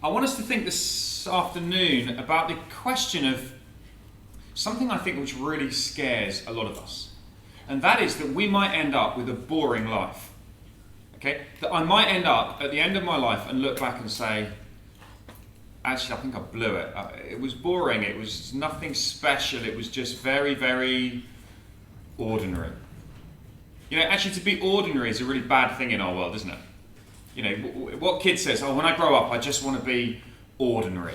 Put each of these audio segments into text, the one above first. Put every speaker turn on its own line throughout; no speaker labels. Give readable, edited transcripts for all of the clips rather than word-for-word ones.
I want us to think this afternoon about the question of something I think which really scares a lot of us. And that is that we might end up with a boring life. Okay? That I might end up at the end of my life and look back and say, actually, I think I blew it. It was boring. It was nothing special. It was just very, very ordinary. You know, actually, to be ordinary is a really bad thing in our world, isn't it? You know, what kid says, oh, when I grow up, I just want to be ordinary.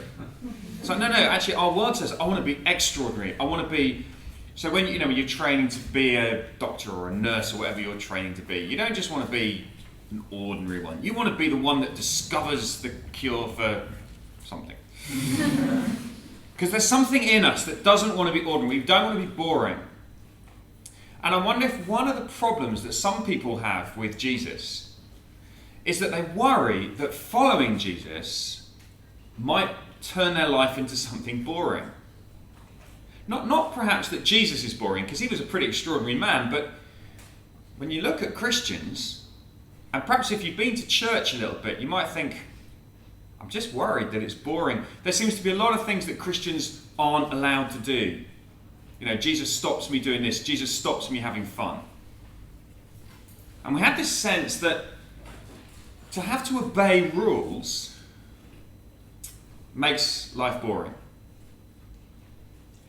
It's like, no, actually, our world says, I want to be extraordinary. I want to be... So when you're training to be a doctor or a nurse or whatever you're training to be, you don't just want to be an ordinary one. You want to be the one that discovers the cure for something. Because there's something in us that doesn't want to be ordinary. We don't want to be boring. And I wonder if one of the problems that some people have with Jesus is that they worry that following Jesus might turn their life into something boring. Not perhaps that Jesus is boring, because he was a pretty extraordinary man, but when you look at Christians, and perhaps if you've been to church a little bit, you might think, I'm just worried that it's boring. There seems to be a lot of things that Christians aren't allowed to do. You know, Jesus stops me doing this, Jesus stops me having fun. And we have this sense that to have to obey rules makes life boring.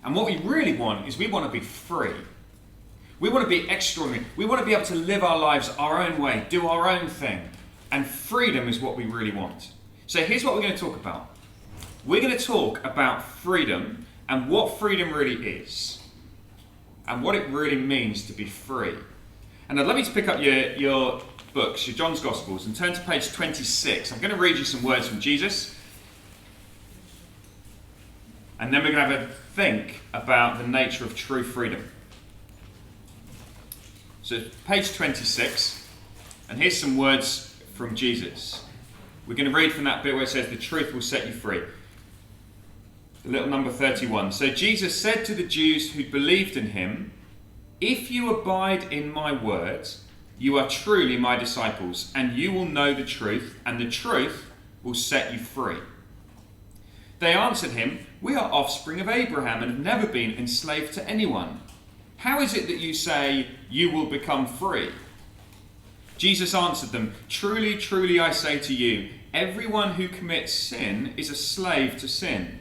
And what we really want is we want to be free. We want to be extraordinary. We want to be able to live our lives our own way, do our own thing. And freedom is what we really want. So here's what we're going to talk about. We're going to talk about freedom and what freedom really is. And what it really means to be free. And I'd love you to pick up your books, your John's Gospels, and turn to page 26. I'm going to read you some words from Jesus. And then we're going to have a think about the nature of true freedom. So page 26, and here's some words from Jesus. We're going to read from that bit where it says, the truth will set you free. The little number 31. So Jesus said to the Jews who believed in him, if you abide in my words, you are truly my disciples, and you will know the truth, and the truth will set you free. They answered him, we are offspring of Abraham and have never been enslaved to anyone. How is it that you say you will become free? Jesus answered them, truly, truly, I say to you, everyone who commits sin is a slave to sin.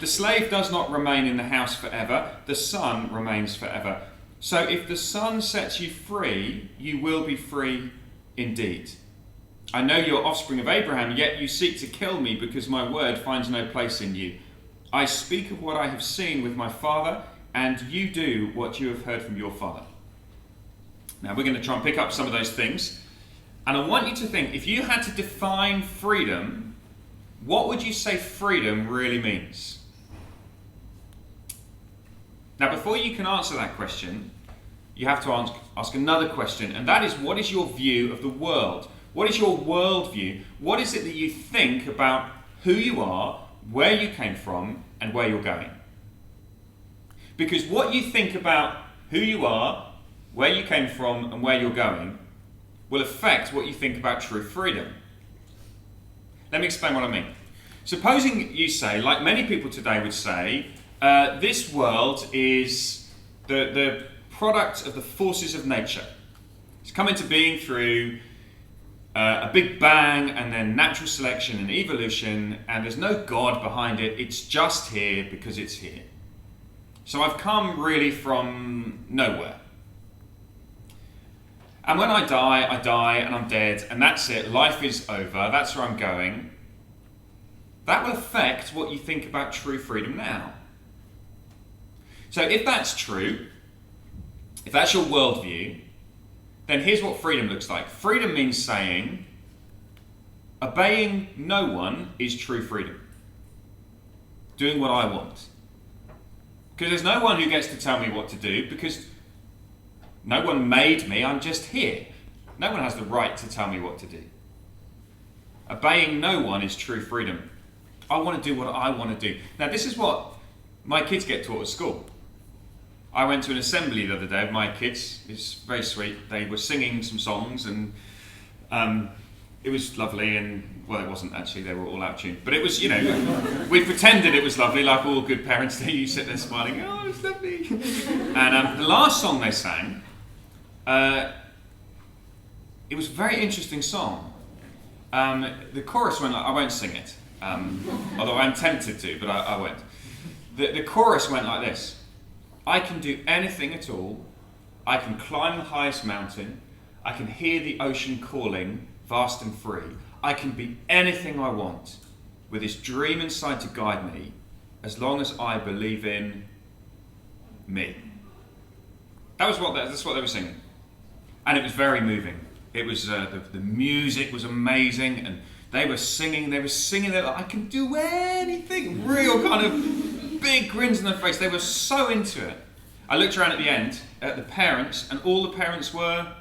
The slave does not remain in the house forever, the son remains forever. So if the Son sets you free, you will be free indeed. I know you're offspring of Abraham, yet you seek to kill me because my word finds no place in you. I speak of what I have seen with my Father, and you do what you have heard from your father. Now we're going to try and pick up some of those things. And I want you to think, if you had to define freedom, what would you say freedom really means? Now, before you can answer that question, you have to ask another question, and that is, what is your view of the world? What is your worldview? What is it that you think about who you are, where you came from, and where you're going? Because what you think about who you are, where you came from, and where you're going will affect what you think about true freedom. Let me explain what I mean. Supposing you say, like many people today would say, this world is the product of the forces of nature. It's come into being through a big bang and then natural selection and evolution, and there's no God behind it. It's just here because it's here. So I've come really from nowhere. And when I die and I'm dead, and that's it. Life is over. That's where I'm going. That will affect what you think about true freedom now. So if that's true, if that's your worldview, then here's what freedom looks like. Freedom means saying, obeying no one is true freedom. Doing what I want. Because there's no one who gets to tell me what to do, because no one made me, I'm just here. No one has the right to tell me what to do. Obeying no one is true freedom. I want to do what I want to do. Now, this is what my kids get taught at school. I went to an assembly the other day with my kids. It's very sweet. They were singing some songs, and it was lovely, and well, it wasn't actually. They were all out of tune, but it was, we pretended it was lovely, like all good parents do. You sit there smiling, oh, it's lovely. And the last song they sang, it was a very interesting song. The chorus went like, I won't sing it, although I'm tempted to, but I won't. The chorus went like this: I can do anything at all. I can climb the highest mountain. I can hear the ocean calling, vast and free. I can be anything I want, with this dream inside to guide me, as long as I believe in me. That's what they were singing. And it was very moving. It was, the music was amazing, and they were singing, they're like, I can do anything. Real kind of big grins on their face. They were so into it. I looked around at the end at the parents, and all the parents were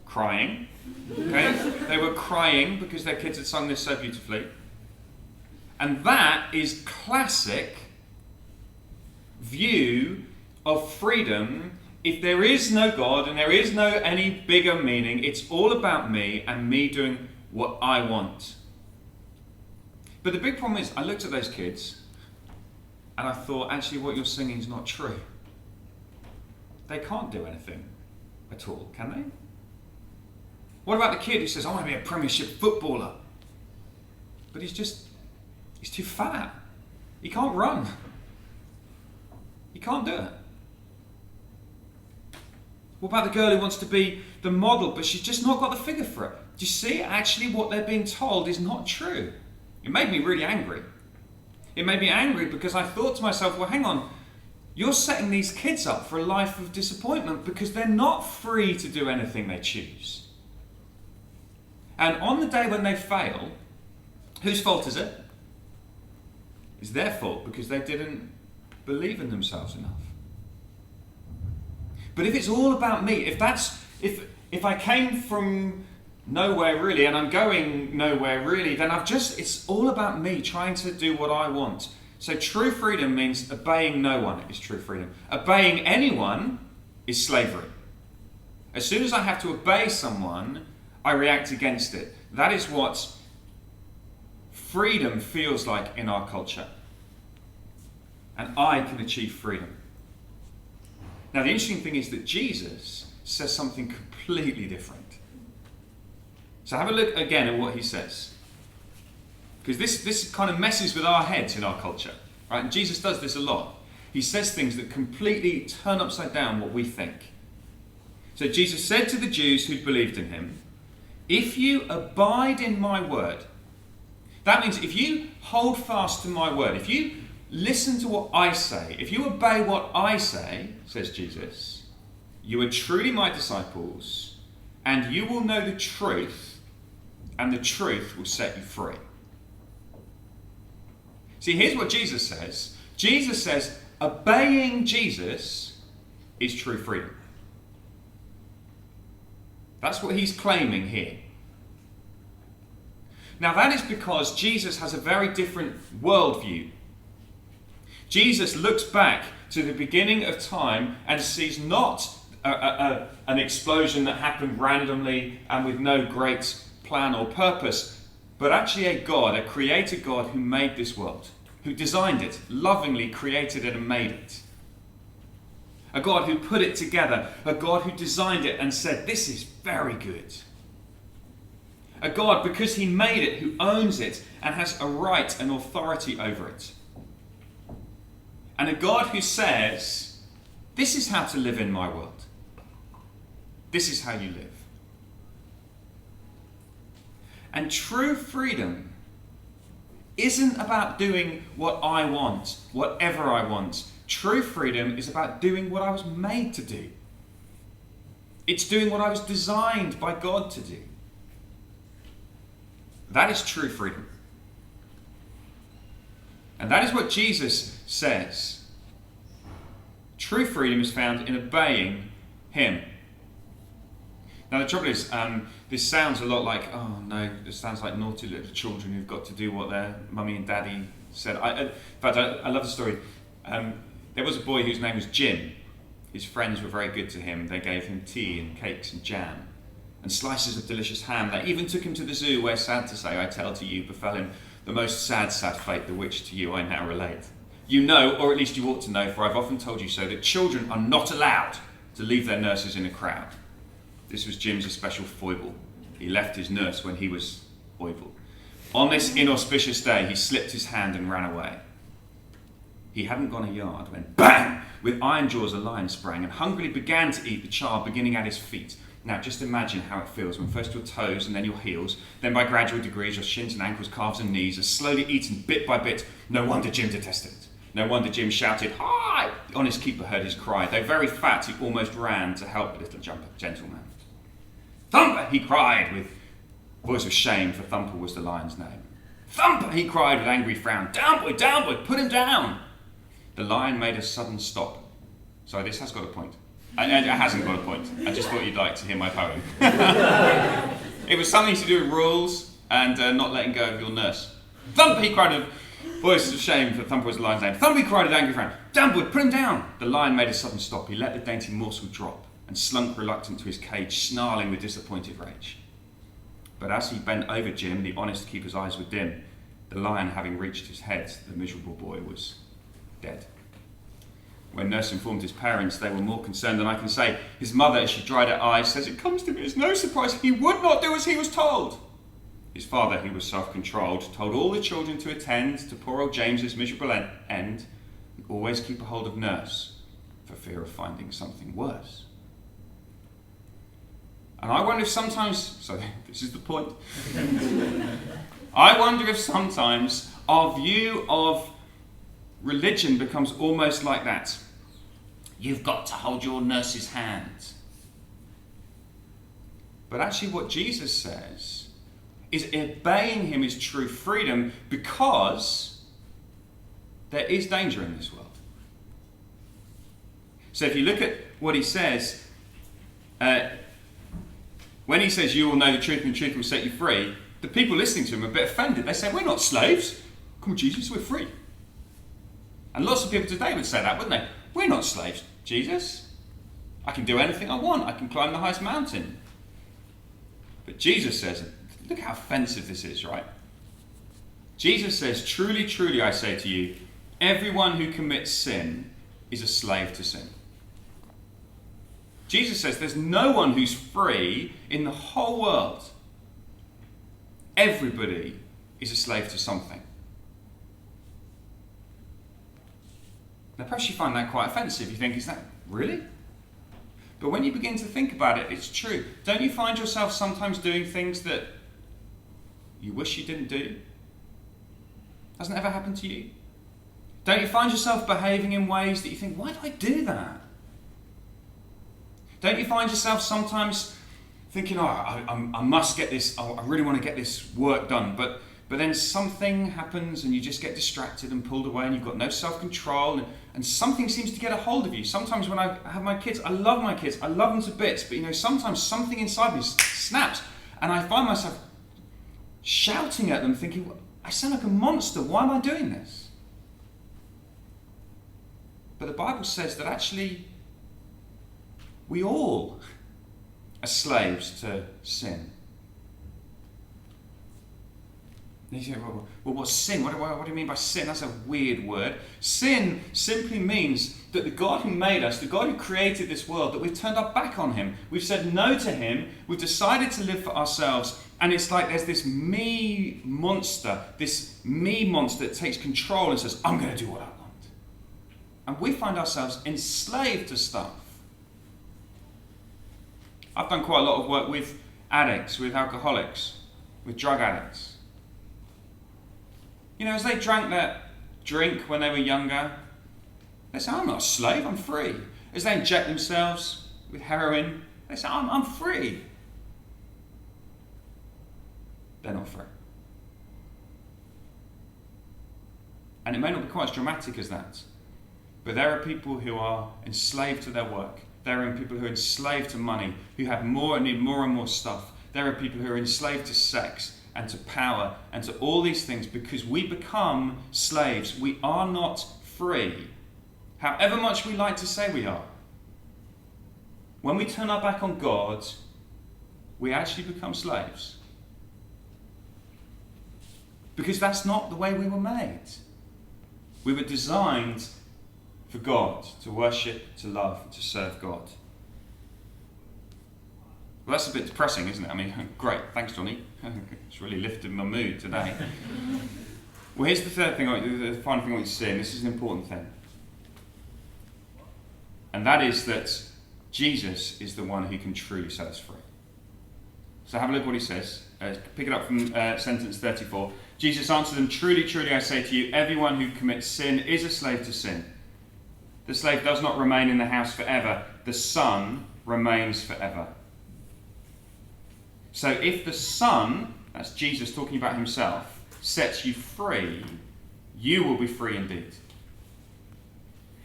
crying. Okay? They were crying because their kids had sung this so beautifully. And that is classic view of freedom. If there is no God and there is no any bigger meaning, it's all about me and me doing what I want. But the big problem is, I looked at those kids and I thought, actually what you're singing is not true. They can't do anything at all, can they? What about the kid who says, I want to be a Premiership footballer? But he's too fat. He can't run. He can't do it. What about the girl who wants to be the model, but she's just not got the figure for it? Do you see? Actually, what they're being told is not true. It made me really angry. It made me angry because I thought to myself, well, hang on. You're setting these kids up for a life of disappointment because they're not free to do anything they choose. And on the day when they fail, whose fault is it? It's their fault because they didn't believe in themselves enough. But if it's all about me, if I came from nowhere really and I'm going nowhere really, then it's all about me trying to do what I want. So true freedom means obeying no one is true freedom. Obeying anyone is slavery. As soon as I have to obey someone, I react against it. That is what freedom feels like in our culture. And I can achieve freedom. Now, the interesting thing is that Jesus says something completely different. So have a look again at what he says. Because this kind of messes with our heads in our culture. Right? And Jesus does this a lot. He says things that completely turn upside down what we think. So Jesus said to the Jews who believed in him, if you abide in my word, that means if you hold fast to my word, if you listen to what I say, if you obey what I say, says Jesus, you are truly my disciples, and you will know the truth, and the truth will set you free. See, here's what Jesus says. Jesus says, obeying Jesus is true freedom. That's what he's claiming here. Now that is because Jesus has a very different worldview. Jesus looks back to the beginning of time and sees not an explosion that happened randomly and with no great plan or purpose, but actually a God, a creator God who made this world, who designed it, lovingly created it and made it. A God who put it together, a God who designed it and said, this is very good. A God, because he made it, who owns it and has a right and authority over it. And a God who says, this is how to live in my world. This is how you live. And true freedom isn't about doing what I want, whatever I want. True freedom is about doing what I was made to do. It's doing what I was designed by God to do. That is true freedom. And that is what Jesus says. True freedom is found in obeying him. Now the trouble is, this sounds a lot like, oh no, this sounds like naughty little children who've got to do what their mummy and daddy said. In fact, I love the story. There was a boy whose name was Jim. His friends were very good to him. They gave him tea and cakes and jam. and slices of delicious ham. They even took him to the zoo where, sad to say, I tell to you, befell him the most sad fate, the which to you I now relate. You know, or at least you ought to know, for I've often told you so, that children are not allowed to leave their nurses in a crowd. This was Jim's especial foible. He left his nurse when he was oible. On this inauspicious day, he slipped his hand and ran away. He hadn't gone a yard when, bang! With iron jaws a lion sprang and hungrily began to eat the child beginning at his feet. Now just imagine how it feels when first your toes and then your heels, then by gradual degrees your shins and ankles, calves and knees are slowly eaten bit by bit. No wonder Jim detested it. No wonder Jim shouted, "Hi!" The honest keeper heard his cry. Though very fat, he almost ran to help the little gentleman. "Thumper!" he cried with voice of shame, for Thumper was the lion's name. "Thumper!" he cried with angry frown. Down, boy, put him down!" The lion made a sudden stop. Sorry, this has got a point. It hasn't got a point. I just thought you'd like to hear my poem. It was something to do with rules and not letting go of your nurse. "Thumper!" he cried with voice of shame, for Thumper was the lion's name. "Thumper!" he cried with angry frown. "Down, boy, put him down!" The lion made a sudden stop. He let the dainty morsel drop and slunk reluctant to his cage, snarling with disappointed rage. But as he bent over Jim, the honest keeper's eyes were dim. The lion having reached his head, the miserable boy was dead. When nurse informed his parents, they were more concerned than I can say. His mother, as she dried her eyes, says, "It comes to me as no surprise he would not do as he was told." His father, who was self-controlled, told all the children to attend to poor old James's miserable end and always keep a hold of nurse for fear of finding something worse. And I wonder if sometimes, so this is the point, I wonder if sometimes our view of religion becomes almost like that. You've got to hold your nurse's hand. But actually what Jesus says is obeying him is true freedom, because there is danger in this world. So if you look at what he says, when he says you will know the truth and the truth will set you free, the people listening to him are a bit offended. They say, "We're not slaves. Come on, Jesus, we're free." And lots of people today would say that, wouldn't they? "We're not slaves, Jesus. I can do anything I want. I can climb the highest mountain." But Jesus says, look how offensive this is, right? Jesus says, "Truly, truly, I say to you, everyone who commits sin is a slave to sin." Jesus says there's no one who's free in the whole world. Everybody is a slave to something. Now perhaps you find that quite offensive. You think, is that really? But when you begin to think about it, it's true. Don't you find yourself sometimes doing things that you wish you didn't do? Hasn't it ever happened to you? Don't you find yourself behaving in ways that you think, why do I do that? Don't you find yourself sometimes thinking, I must get this, I really want to get this work done, but then something happens and you just get distracted and pulled away and you've got no self-control and something seems to get a hold of you. Sometimes when I have my kids, I love my kids, I love them to bits, but sometimes something inside me snaps and I find myself shouting at them thinking, I sound like a monster, why am I doing this? But the Bible says that actually we all are slaves to sin. And you say, well, what's sin? What do you mean by sin? That's a weird word. Sin simply means that the God who made us, the God who created this world, that we've turned our back on him. We've said no to him. We've decided to live for ourselves. And it's like there's this me monster that takes control and says, I'm going to do what I want. And we find ourselves enslaved to stuff. I've done quite a lot of work with addicts, with alcoholics, with drug addicts. As they drank that drink when they were younger, they say, I'm not a slave, I'm free. As they inject themselves with heroin, they say, I'm free. They're not free. And it may not be quite as dramatic as that, but there are people who are enslaved to their work. There are people who are enslaved to money, who have more and need more and more stuff. There are people who are enslaved to sex and to power and to all these things because we become slaves. We are not free, however much we like to say we are. When we turn our back on God, we actually become slaves. Because that's not the way we were made. We were designed for God, to worship, to love, to serve God. Well, that's a bit depressing, isn't it? I mean, great, thanks, Johnny. It's really lifted my mood today. Well, here's the third thing, the final thing I want you to see, and this is an important thing. And that is that Jesus is the one who can truly set us free. So have a look at what he says. Pick it up from sentence 34. Jesus answered them, "Truly, truly, I say to you, everyone who commits sin is a slave to sin. The slave does not remain in the house forever. The Son remains forever." So if the Son, that's Jesus talking about himself, sets you free, you will be free indeed.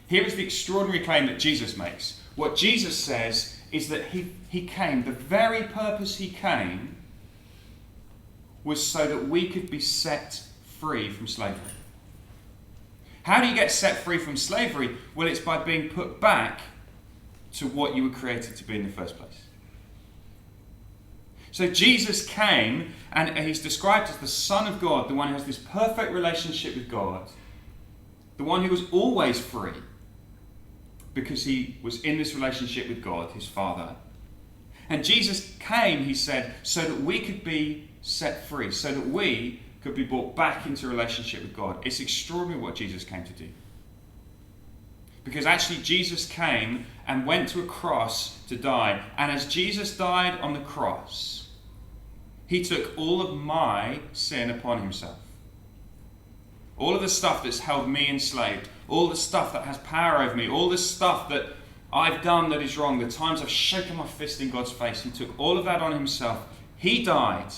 Here is the extraordinary claim that Jesus makes. What Jesus says is that he came, the very purpose he came was so that we could be set free from slavery. How do you get set free from slavery? Well, it's by being put back to what you were created to be in the first place. So Jesus came, and he's described as the Son of God, the one who has this perfect relationship with God, the one who was always free, because he was in this relationship with God, his Father. And Jesus came, he said, so that we could be set free, so that we could be brought back into relationship with God. It's extraordinary what Jesus came to do. Because actually Jesus came and went to a cross to die. And as Jesus died on the cross, he took all of my sin upon himself. All of the stuff that's held me enslaved, all the stuff that has power over me, all the stuff that I've done that is wrong, the times I've shaken my fist in God's face, he took all of that on himself. He died,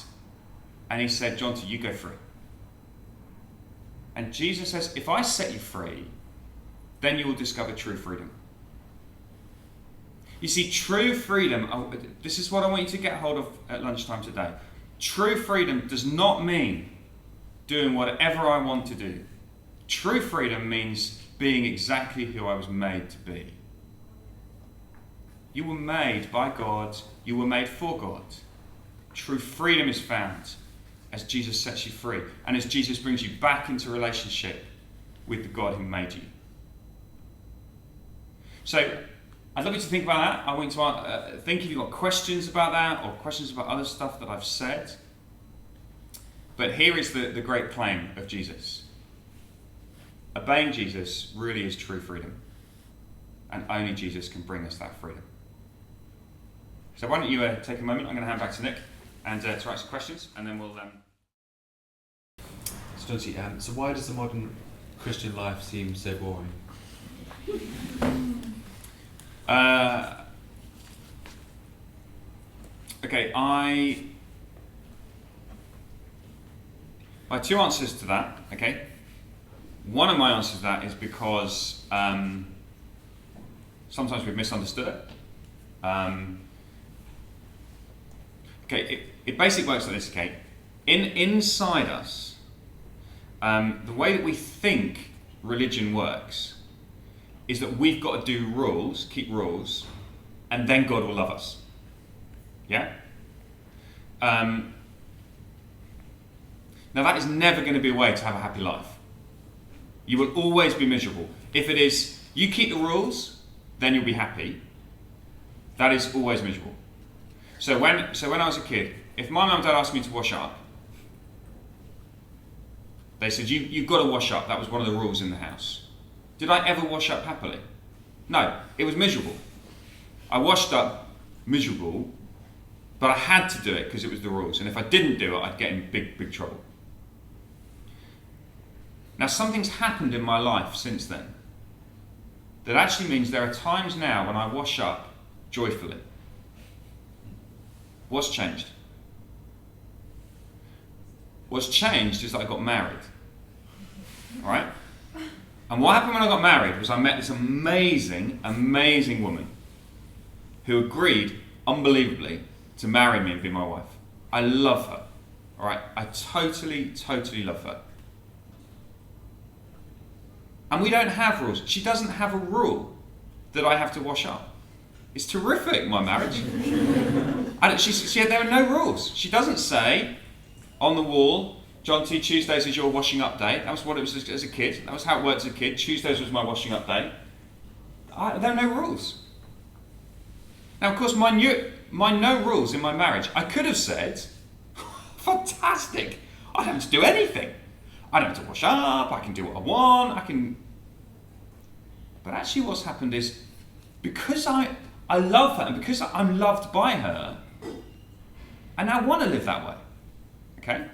and he said, "Jonty, you go free." And Jesus says, if I set you free, then you will discover true freedom. You see, true freedom, this is what I want you to get hold of at lunchtime today. True freedom does not mean doing whatever I want to do. True freedom means being exactly who I was made to be. You were made by God. You were made for God. True freedom is found as Jesus sets you free and as Jesus brings you back into relationship with the God who made you. So I'd love you to think about that. I want you to think if you've got questions about that or questions about other stuff that I've said. But here is the great claim of Jesus. Obeying Jesus really is true freedom. And only Jesus can bring us that freedom. So why don't you take a moment. I'm going to hand back to Nick and to write some questions, and then we'll...
So, Jonty, so why does the modern Christian life seem so boring?
Okay, I have two answers to that, okay? One of my answers to that is because sometimes we've misunderstood it. It basically works like this, okay? Inside us, the way that we think religion works is that we've got to do rules, keep rules, and then God will love us. Yeah? Now that is never going to be a way to have a happy life. You will always be miserable. If it is, you keep the rules, then you'll be happy. That is always miserable. So when I was a kid, if my mum and dad asked me to wash up, they said, you've got to wash up. That was one of the rules in the house. Did I ever wash up happily? No, it was miserable. I washed up miserable, but I had to do it because it was the rules. And if I didn't do it, I'd get in big, big trouble. Now, something's happened in my life since then that actually means there are times now when I wash up joyfully. What's changed? What's changed is that I got married. All right? And what happened when I got married was I met this amazing, amazing woman who agreed, unbelievably, to marry me and be my wife. I love her. All right? I totally, totally love her. And we don't have rules. She doesn't have a rule that I have to wash up. It's terrific, my marriage. There are no rules. She doesn't say on the wall, Jonty, Tuesdays is your washing up day. That was what it was as a kid. That was how it worked as a kid. Tuesdays was my washing up day. There are no rules. Now, of course, my no rules in my marriage, I could have said, fantastic, I don't have to do anything. I don't have to wash up, I can do what I want, But actually what's happened is, because I love her, and because I'm loved by her, I now want to live that way. Okay?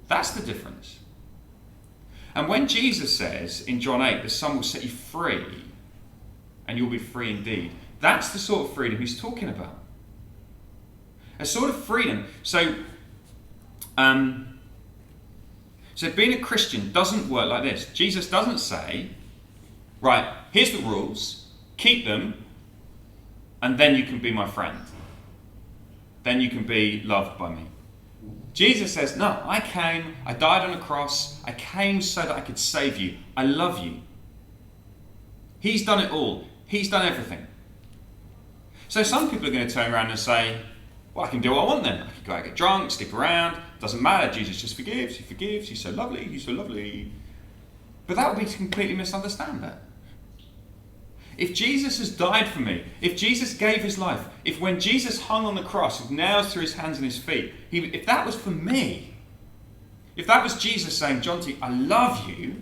That's the difference. And when Jesus says in John 8, the Son will set you free, and you'll be free indeed, that's the sort of freedom he's talking about. A sort of freedom. So being a Christian doesn't work like this. Jesus doesn't say, right, here's the rules, keep them, and then you can be my friend. Then you can be loved by me. Jesus says, no, I came, I died on a cross, I came so that I could save you. I love you. He's done it all. He's done everything. So some people are going to turn around and say, well, I can do what I want then. I can go out, get drunk, stick around. Doesn't matter. Jesus just forgives. He forgives. He's so lovely. He's so lovely. But that would be to completely misunderstand that. If Jesus has died for me, if Jesus gave his life, if when Jesus hung on the cross with nails through his hands and his feet, if that was for me, if that was Jesus saying, Jonty, I love you,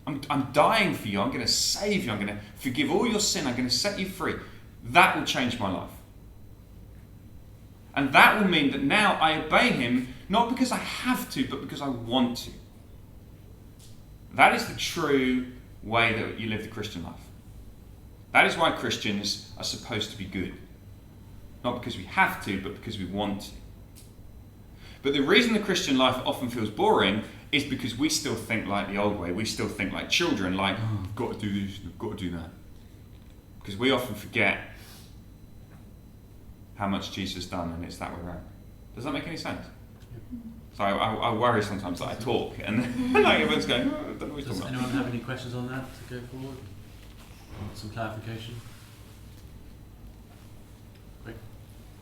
I'm dying for you, I'm going to save you, I'm going to forgive all your sin, I'm going to set you free, that will change my life. And that will mean that now I obey him, not because I have to, but because I want to. That is the true way that you live the Christian life. That is why Christians are supposed to be good. Not because we have to, but because we want to. But the reason the Christian life often feels boring is because we still think like the old way. We still think like children, like, oh, I've got to do this, I've got to do that. Because we often forget how much Jesus has done, and it's that way around. Does that make any sense? So I worry sometimes that I talk, and like everyone's going, oh, I don't know what he's talking about.
Does anyone have any questions on that to go forward? Or some clarification? Great.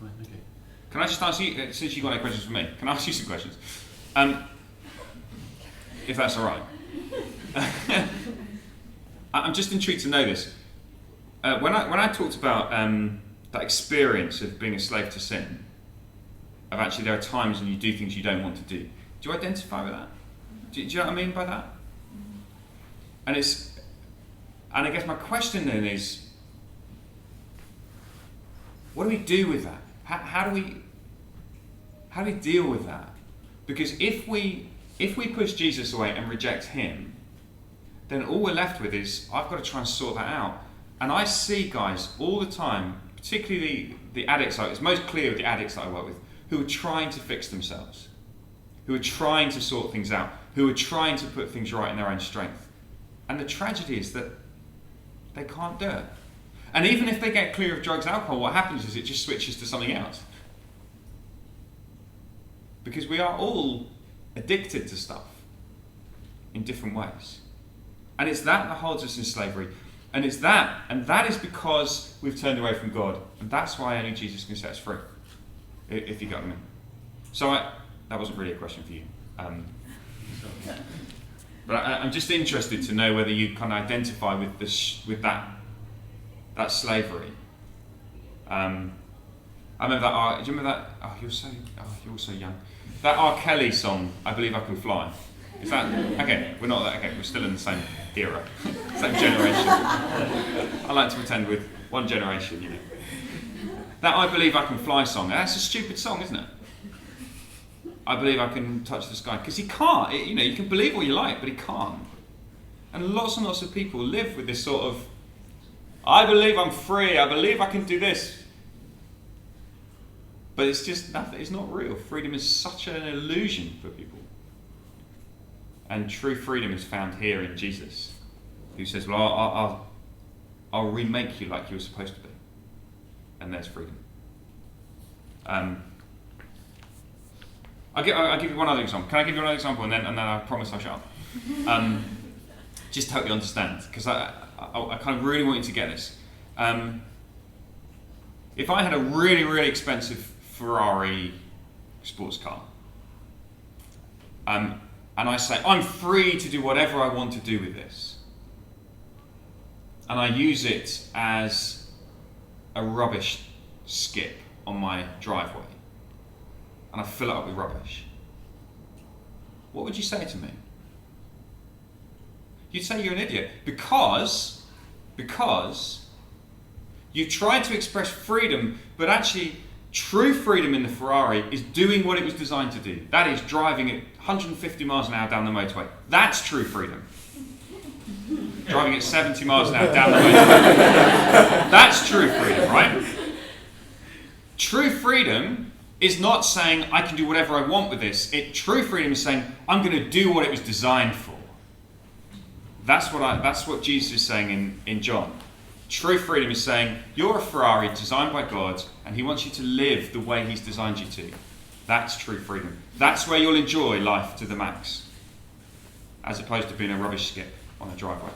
Right, okay.
Can I just ask you, since you've got no questions for me, can I ask you some questions? If that's all right. I'm just intrigued to know this. When I talked about that experience of being a slave to sin, of actually there are times when you do things you don't want to do. Do you identify with that? Do you know what I mean by that? And I guess my question then is, what do we do with that? How do we deal with that? Because if we push Jesus away and reject him, then all we're left with is, I've got to try and sort that out. And I see guys all the time, particularly the addicts, it's most clear with the addicts that I work with, who are trying to fix themselves, who are trying to sort things out, who are trying to put things right in their own strength. And the tragedy is that they can't do it. And even if they get clear of drugs and alcohol, what happens is it just switches to something else. Because we are all addicted to stuff in different ways. And it's that holds us in slavery. And that is because we've turned away from God. And that's why only Jesus can set us free. If you got me. So that wasn't really a question for you. But I'm just interested to know whether you kind of identify with that slavery. I remember that. Do you remember that? Oh, you're so young. That R. Kelly song, "I Believe I Can Fly." Is that okay? We're not that. Okay, we're still in the same era, same generation. I like to pretend with one generation, you know. That "I Believe I Can Fly" song. That's a stupid song, isn't it? I believe I can touch the sky, because he can't. You can believe what you like, but he can't. And lots and lots of people live with this sort of, I believe I'm free. I believe I can do this. But it's just nothing. It's not real. Freedom is such an illusion for people. And true freedom is found here in Jesus, who says, well, I'll remake you like you were supposed to be. And there's freedom. I'll give you one other example. Can I give you another example, and then I promise I'll shut up. Just to help you understand, because I kind of really want you to get this. If I had a really, really expensive Ferrari sports car. And I say, I'm free to do whatever I want to do with this. And I use it as a rubbish skip on my driveway. And I fill it up with rubbish. What would you say to me? You'd say you're an idiot because you tried to express freedom, but actually true freedom in the Ferrari is doing what it was designed to do. That is driving at 150 miles an hour down the motorway. That's true freedom. Driving at 70 miles an hour down the motorway. That's true freedom, right? True freedom is not saying I can do whatever I want with this. True freedom is saying I'm going to do what it was designed for. That's what Jesus is saying in John. True freedom is saying you're a Ferrari designed by God and he wants you to live the way he's designed you to. That's true freedom. That's where you'll enjoy life to the max, as opposed to being a rubbish skip on a driveway.